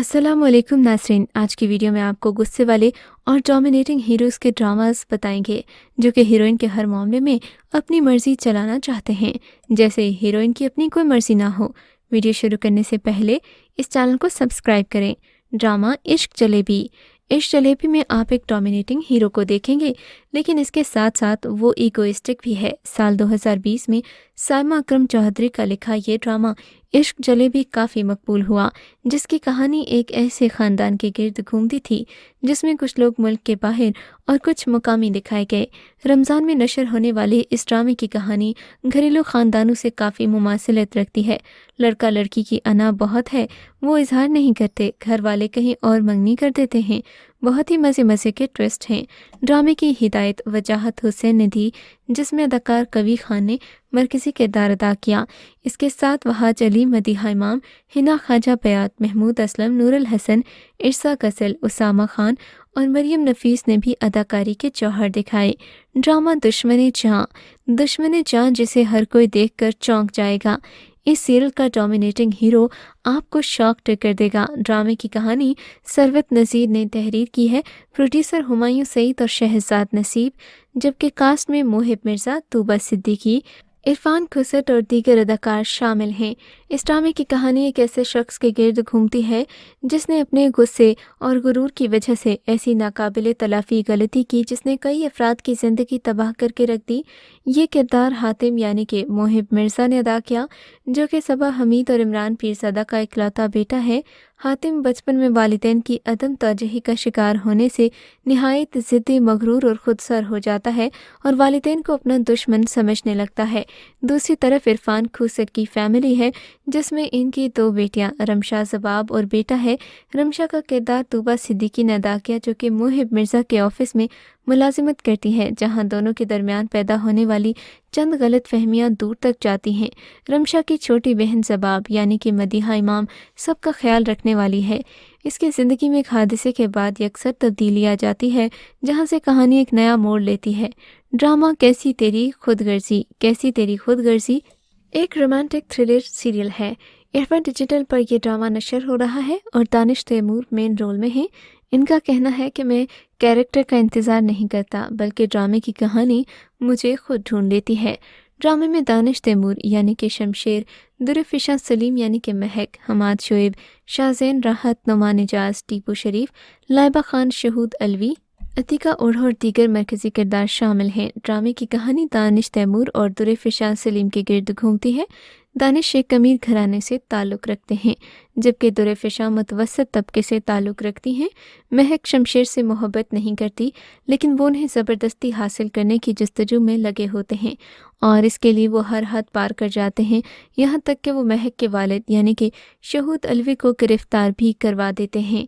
अस्सलाम वालेकुम नाज़रीन। आज की वीडियो में आपको गुस्से वाले और डोमिनेटिंग हीरोज़ के ड्रामास बताएंगे जो कि हीरोइन के हर मामले में अपनी मर्जी चलाना चाहते हैं, जैसे हीरोइन की अपनी कोई मर्जी ना हो। वीडियो शुरू करने से पहले इस चैनल को सब्सक्राइब करें। ड्रामा इश्क जलेबी। इश्क जलेबी में आप एक डोमिनेटिंग हीरो को देखेंगे, लेकिन इसके साथ साथ वो ईगोइस्टिक भी है। साल 2020 में साइमा अकरम चौधरी का लिखा ये ड्रामा इश्क जलेबी काफ़ी मकबूल हुआ, जिसकी कहानी एक ऐसे ख़ानदान के गिर्द घूमती थी जिसमें कुछ लोग मुल्क के बाहर और कुछ मुकामी दिखाए गए। रमज़ान में नशर होने वाले इस ड्रामे की कहानी घरेलू ख़ानदानों से काफ़ी मुमासिलत रखती है। लड़का लड़की की अना बहुत है, वो इजहार नहीं करते, घर वाले कहीं और मंगनी कर देते हैं। बहुत ही मज़े मज़े के ट्विस्ट हैं। ड्रामे की हिदायत वजाहत हुसैन ने दी, जिसमें अदाकार कबीर खान ने मरकज़ी किरदार अदा किया। इसके साथ वहाज अली, मदीहा इमाम, हिना ख्वाजा बयात, महमूद असलम, नूरुल हसन, इरसा गसल, उसामा खान और मरियम नफीस ने भी अदाकारी के जौहर दिखाए। ड्रामा दुश्मन जाँ। दुश्मन जाँ जिसे हर कोई देखकर चौंक जाएगा। इस सीरियल का डोमिनेटिंग हीरो आपको शॉक्ड कर देगा। ड्रामे की कहानी सरवत नज़ीर ने तहरीर की है, प्रोड्यूसर हुमायूं सईद और शहजाद नसीब, जबकि कास्ट में मोहिब मिर्ज़ा, तूबा सिद्दीकी, इरफान खुसट और दीगर अदाकार शामिल हैं। इस ड्रामे की कहानी एक ऐसे शख्स के गिर्द घूमती है जिसने अपने गुस्से और गुरूर की वजह से ऐसी नाकाबिले तलाफ़ी गलती की जिसने कई अफराद की ज़िंदगी तबाह करके रख दी। ये किरदार हातिम यानी कि मोहिब मिर्ज़ा ने अदा किया, जो कि सबा हमीद और इमरान पीरज़ादा का इकलौता बेटा है। हातिम बचपन में वालिदैन की अदम तवज्जुही का शिकार होने से निहायत ज़िद्दी, मगरूर और खुदसर हो जाता है और वालिदैन को अपना दुश्मन समझने लगता है। दूसरी तरफ इरफान खुसट की फैमिली है, जिसमें इनकी दो बेटियां रमशा ज़बाब और बेटा है। रमशा का किरदार तूबा सिद्दीकी ने अदा किया, जो कि मोहिब मिर्ज़ा के ऑफिस में मुलाजिमत करती है, जहां दोनों के दरमियान पैदा होने वाली चंद गलत फहमियाँ दूर तक जाती हैं। रमशा की छोटी बहन ज़बाब यानी कि मदीहा इमाम सबका ख्याल रखने वाली है। इसकी ज़िंदगी में एक हादसे के बाद यकसर तब्दीली आ जाती है, जहाँ से कहानी एक नया मोड़ लेती है। ड्रामा कैसी तेरी खुदगर्जी। कैसी तेरी खुदगर्जी एक रोमांटिक थ्रिलर सीरियल है। इरफान डिजिटल पर यह ड्रामा नशर हो रहा है और दानिश तैमूर मेन रोल में हैं। इनका कहना है कि मैं कैरेक्टर का इंतज़ार नहीं करता, बल्कि ड्रामे की कहानी मुझे खुद ढूंढ लेती है। ड्रामे में दानिश तैमूर यानी कि शमशेर, दुरफ़िशा सलीम यानी कि महक, हमाद शोएब, शाहज़ैन राहत, नुमान एजाज, टीपू शरीफ, लाइबा खान, शहूद अलवी, अतीका ओढ़ और दीगर मरकज़ी किरदार शामिल हैं। ड्रामे की कहानी दानिश तैमूर और दुरफ़िशा सलीम के गिर्द घूमती है। दानिश एक अमीर घराने से ताल्लुक़ रखते हैं, जबकि दुरफ़िशा मुतवस्सित तबके से ताल्लुक़ रखती हैं। महक शमशेर से मोहब्बत नहीं करती, लेकिन वो उन्हें ज़बरदस्ती हासिल करने की जस्तजू में लगे होते हैं और इसके लिए वो हर हद पार कर जाते हैं, यहाँ तक कि वो महक के वालिद यानी कि शहूद अलवी को गिरफ्तार भी करवा देते हैं।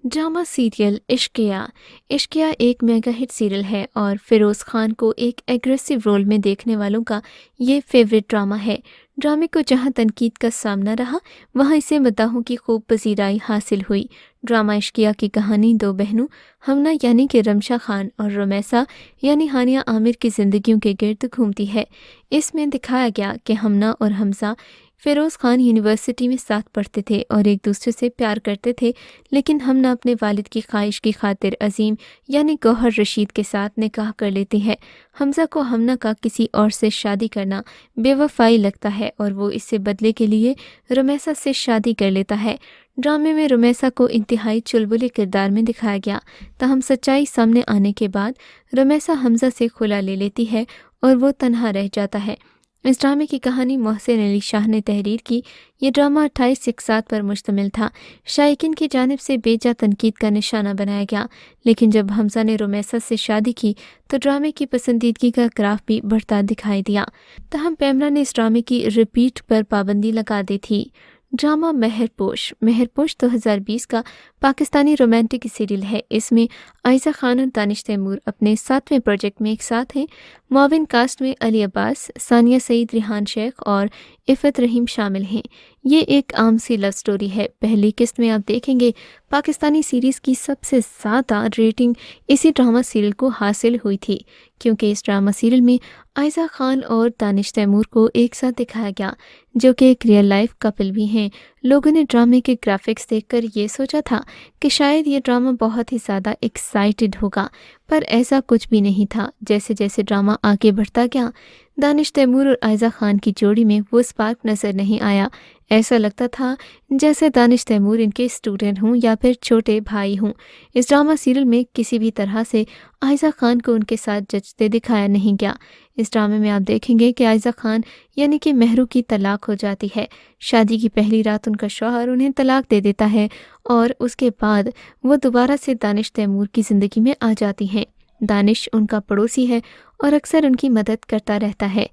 Drama serial Ishqiya. इश्किया एक मेगा हिट सीरियल है और फिरोज़ खान को एक एग्रेसिव रोल में देखने वालों का ये फेवरेट ड्रामा है। ड्रामे को जहां तनकीद का सामना रहा, वहां इसे मदाहों की खूब पजीराई हासिल हुई। ड्रामा इश्किया की कहानी दो बहनों हमना यानी कि रमशा खान और रुमैसा यानी हानिया आमिर की ज़िंदगियों के गिर्द घूमती है। इसमें दिखाया गया कि हमना और हमजा फ़िरोज़ खान यूनिवर्सिटी में साथ पढ़ते थे और एक दूसरे से प्यार करते थे, लेकिन हमना अपने वालिद की ख्वाहिश की खातिर अजीम यानी गौहर रशीद के साथ निकाह कर लेती है। हमजा को हमना का किसी और से शादी करना बेवफाई लगता है और वो इससे बदले के लिए रुमैसा से शादी कर लेता है। ड्रामे में रुमैसा को इंतहाई चुलबुले किरदार में दिखाया गया, ताहम सच्चाई सामने आने के बाद रुमैसा हमजा से खुला ले लेती है और वो तन्हा रह जाता है। इस ड्रामे की कहानी मोहसिन अली शाह ने तहरीर की। ये ड्रामा 28 इक़सात पर मुश्तमिल था। शायकीन की जानिब से बेजा तनकीद का निशाना बनाया गया, लेकिन जब हमजा ने रुमैसा से शादी की तो ड्रामे की पसंदीदगी का ग्राफ भी बढ़ता दिखाई दिया। तहम पैमरा ने इस ड्रामे की रिपीट पर पाबंदी लगा दी थी। ड्रामा मेहरपोश। मेहरपोश 2020 का पाकिस्तानी रोमांटिक सीरियल है। इसमें आयशा खान और दानिश तैमूर अपने 7वें प्रोजेक्ट में एक साथ हैं। मुआविन कास्ट में अली अब्बास, सानिया सईद, रिहान शेख और इफ़त रहीम शामिल हैं। ये एक आम सी लव स्टोरी है। पहली किस्त में आप देखेंगे पाकिस्तानी सीरीज़ की सबसे ज़्यादा रेटिंग इसी ड्रामा सीरियल को हासिल हुई थी, کیونکہ اس ڈرامہ سیریل میں عائزہ خان اور دانش تیمور کو ایک ساتھ دکھایا گیا، جو کہ ایک ریئل لائف کپل بھی ہیں۔ لوگوں نے ڈرامے کے گرافکس دیکھ کر یہ سوچا تھا کہ شاید یہ ڈرامہ بہت ہی زیادہ ایکسائٹڈ ہوگا، پر ایسا کچھ بھی نہیں تھا۔ جیسے جیسے ڈرامہ آگے بڑھتا گیا، دانش تیمور اور عائزہ خان کی جوڑی میں وہ اسپارک نظر نہیں آیا۔ ایسا لگتا تھا جیسے دانش تیمور ان کے اسٹوڈنٹ ہوں یا پھر چھوٹے بھائی ہوں۔ اس ڈرامہ سیریل میں کسی بھی طرح سے عائزہ خان کو ان کے ساتھ جچتے دکھایا نہیں گیا۔ اس ڈرامے میں آپ دیکھیں گے کہ عائزہ خان یعنی کہ مہرو کی طلاق ہو جاتی ہے۔ شادی کی پہلی رات ان کا شوہر انہیں طلاق دے دیتا ہے اور اس کے بعد وہ دوبارہ سے دانش تیمور کی زندگی میں آ جاتی ہیں۔ دانش ان کا پڑوسی ہے اور اکثر ان کی مدد کرتا رہتا ہے۔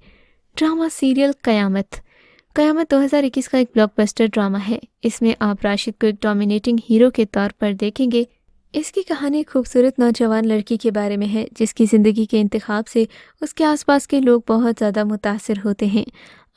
ڈرامہ سیریل قیامت 2021 کا ایک بلاک بسٹر ڈرامہ ہے۔ اس میں آپ راشد کو ایک ڈومینیٹنگ ہیرو کے طور پر دیکھیں گے۔ اس کی کہانی ایک خوبصورت نوجوان لڑکی کے بارے میں ہے جس کی زندگی کے انتخاب سے اس کے آس پاس کے لوگ بہت زیادہ متاثر ہوتے ہیں۔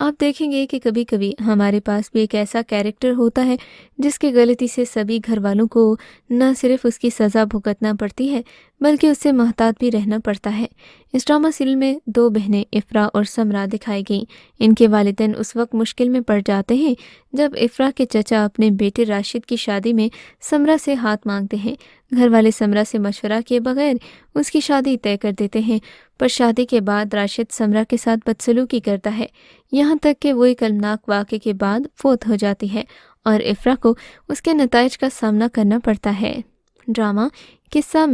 آپ دیکھیں گے کہ کبھی کبھی ہمارے پاس بھی ایک ایسا کیریکٹر ہوتا ہے جس کی غلطی سے سبھی گھر والوں کو نہ صرف اس کی سزا بھگتنا پڑتی ہے بلکہ اس سے محتاط بھی رہنا پڑتا ہے۔ اس ڈرامہ سیریل میں 2 بہنیں افرا اور سمرا دکھائی گئیں۔ ان کے والدین اس وقت مشکل میں پڑ جاتے ہیں جب افرا کے چچا اپنے بیٹے راشد کی شادی میں سمرا سے ہاتھ مانگتے ہیں۔ گھر والے سمرا سے مشورہ کیے بغیر اس کی شادی طے کر دیتے ہیں، پر شادی کے بعد راشد سمرا کے ساتھ بدسلوکی کرتا ہے، یہاں تک کہ وہ ایک المناک واقعے کے بعد فوت ہو جاتی ہے اور افرا کو اس کے نتائج کا سامنا کرنا پڑتا ہے۔ ڈرامہ قصہ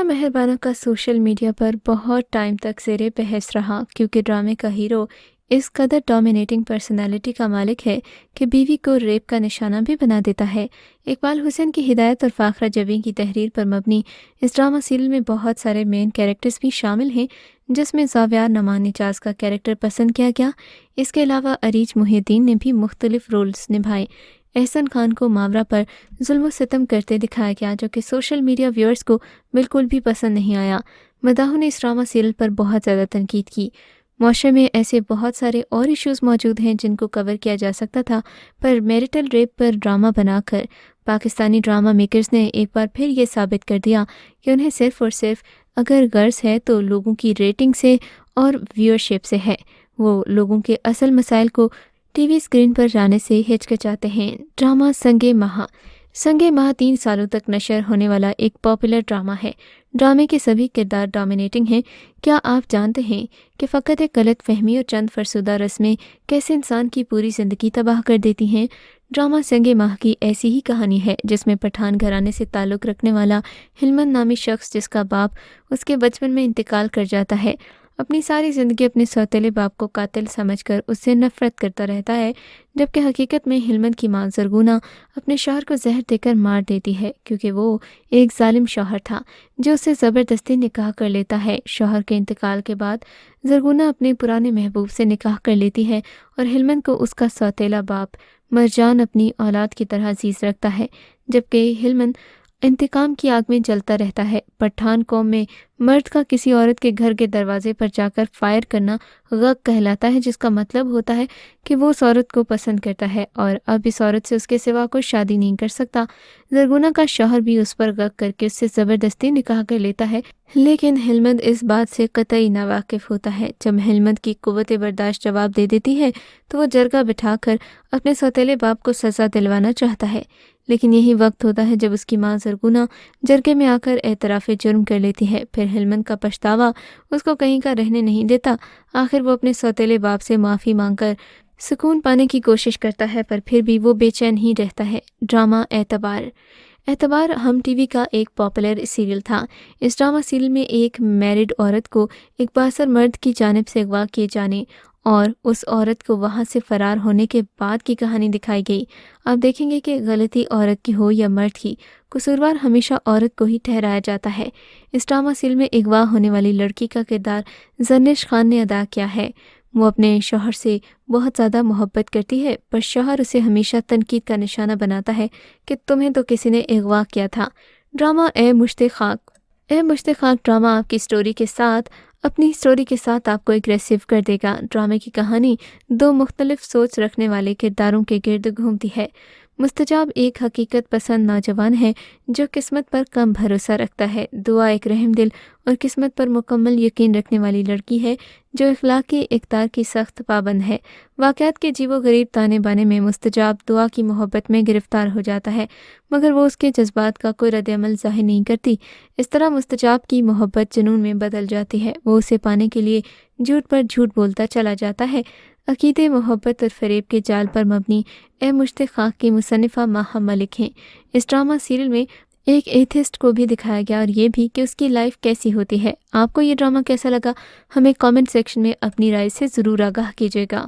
مہربانوں کا سوشل میڈیا پر بہت ٹائم تک زیر بحث رہا، کیونکہ ڈرامے کا ہیرو اس قدر ڈومینیٹنگ پرسنالٹی کا مالک ہے کہ بیوی کو ریپ کا نشانہ بھی بنا دیتا ہے۔ اقبال حسین کی ہدایت اور فاخرہ جبیں کی تحریر پر مبنی اس ڈرامہ سیریل میں بہت سارے مین کیریکٹرز بھی شامل ہیں، جس میں زاویار نعمان نجاز کا کیریکٹر پسند کیا گیا۔ اس کے علاوہ عریج محی الدین نے بھی مختلف رولز نبھائے۔ احسن خان کو ماورا پر ظلم و ستم کرتے دکھایا گیا، جو کہ سوشل میڈیا ویورز کو بالکل بھی پسند نہیں آیا۔ مداحوں نے اس ڈرامہ سیریل پر بہت زیادہ تنقید کی۔ معاشرے میں ایسے بہت سارے اور ایشوز موجود ہیں جن کو کور کیا جا سکتا تھا، پر میرٹل ریپ پر ڈرامہ بنا کر پاکستانی ڈرامہ میکرز نے ایک بار پھر یہ ثابت کر دیا کہ انہیں صرف اور صرف اگر غرض ہے تو لوگوں کی ریٹنگ سے اور ویورشپ سے ہے۔ وہ لوگوں کے اصل مسائل کو ٹی وی اسکرین پر لانے سے ہچکچاتے ہیں۔ ڈرامہ سنگ ماہ 3 سالوں تک نشر ہونے والا ایک پاپولر ڈرامہ ہے۔ ڈرامے کے سبھی کردار ڈومینیٹنگ ہیں۔ کیا آپ جانتے ہیں کہ فقط ایک غلط فہمی اور چند فرسودہ رسمیں کیسے انسان کی پوری زندگی تباہ کر دیتی ہیں؟ ڈرامہ سنگ ماہ کی ایسی ہی کہانی ہے جس میں پٹھان گھرانے سے تعلق رکھنے والا ہلمند نامی شخص، جس کا باپ اس کے بچپن میں انتقال کر جاتا ہے، اپنی ساری زندگی اپنے سوتیلے باپ کو قاتل سمجھ کر اس سے نفرت کرتا رہتا ہے، جبکہ حقیقت میں ہلمند کی ماں زرگونہ اپنے شوہر کو زہر دے کر مار دیتی ہے، کیونکہ وہ ایک ظالم شوہر تھا جو اسے زبردستی نکاح کر لیتا ہے۔ شوہر کے انتقال کے بعد زرگونہ اپنے پرانے محبوب سے نکاح کر لیتی ہے اور ہلمند کو اس کا سوتیلا باپ مرجان اپنی اولاد کی طرح عزیز رکھتا ہے، جبکہ ہلمند انتقام کی آگ میں جلتا رہتا ہے۔ پٹھان قوم میں مرد کا کسی عورت کے گھر کے دروازے پر جا کر فائر کرنا غگ کہلاتا ہے، جس کا مطلب ہوتا ہے کہ وہ اس عورت کو پسند کرتا ہے اور اب اس عورت سے اس کے سوا کوئی شادی نہیں کر سکتا۔ زرگونہ کا شوہر بھی اس پر غگ کر کے اس سے زبردستی نکاح کر لیتا ہے، لیکن ہلمند اس بات سے قطعی ناواقف ہوتا ہے۔ جب ہلمند کی قوت برداشت جواب دے دیتی ہے تو وہ جرگہ بٹھا کر اپنے سوتیلے باپ کو سزا دلوانا چاہتا ہے، لیکن یہی وقت ہوتا ہے جب اس کی ماں زرگونہ جرگے میں آ کر اعتراف جرم کر لیتی ہے۔ پھر ہلمند کا پچھتاوا اس کو کہیں کا رہنے نہیں دیتا۔ آخر وہ اپنے سوتیلے باپ سے معافی مانگ کر سکون پانے کی کوشش کرتا ہے، پر پھر بھی وہ بے چین ہی رہتا ہے۔ ڈرامہ اعتبار ہم ٹی وی کا ایک پاپولر سیریل تھا۔ اس ڈرامہ سیریل میں ایک میرڈ عورت کو ایک بااثر مرد کی جانب سے اغوا کیے جانے اور اس عورت کو وہاں سے فرار ہونے کے بعد کی کہانی دکھائی گئی۔ آپ دیکھیں گے کہ غلطی عورت کی ہو یا مرد کی، قصوروار ہمیشہ عورت کو ہی ٹھہرایا جاتا ہے۔ اس ڈرامہ سیریل میں اغوا ہونے والی لڑکی کا کردار زرنش خان نے ادا کیا ہے۔ وہ اپنے شوہر سے بہت زیادہ محبت کرتی ہے، پر شوہر اسے ہمیشہ تنقید کا نشانہ بناتا ہے کہ تمہیں تو کسی نے اغوا کیا تھا۔ ڈرامہ اے مشت خاک ڈرامہ آپ کی اپنی سٹوری کے ساتھ آپ کو اگریسو کر دے گا۔ ڈرامے کی کہانی 2 مختلف سوچ رکھنے والے کرداروں کے گرد گھومتی ہے۔ मुस्तजाब एक हकीकत पसंद नौजवान है जो किस्मत पर कम भरोसा रखता है। दुआ एक रहमदिल और किस्मत पर मुकम्मल यकीन रखने वाली लड़की है जो इखलाकी इक़्तार की सख्त पाबंद है। वाक़यात के अजीबो गरीब ताने बाने में मुस्तजाब दुआ की मोहब्बत में गिरफ्तार हो जाता है, मगर वो उसके जज्बात का कोई रद्द-ए-अमल ज़ाहिर नहीं करती। इस तरह मुस्तजाब की मोहब्बत जुनून में बदल जाती है। वो उसे पाने के लिए झूठ पर झूठ बोलता चला जाता है। अक़ीदे, मोहब्बत और फ़रेब के जाल पर मबनी ए मुश्तिक़ खाक की मुसन्निफ़ा माहा मलिक हैं। इस ड्रामा सीरियल में एक एथिस्ट को भी दिखाया गया और ये भी कि उसकी लाइफ कैसी होती है। आपको ये ड्रामा कैसा लगा? हमें कमेंट सेक्शन में अपनी राय से ज़रूर आगाह कीजिएगा।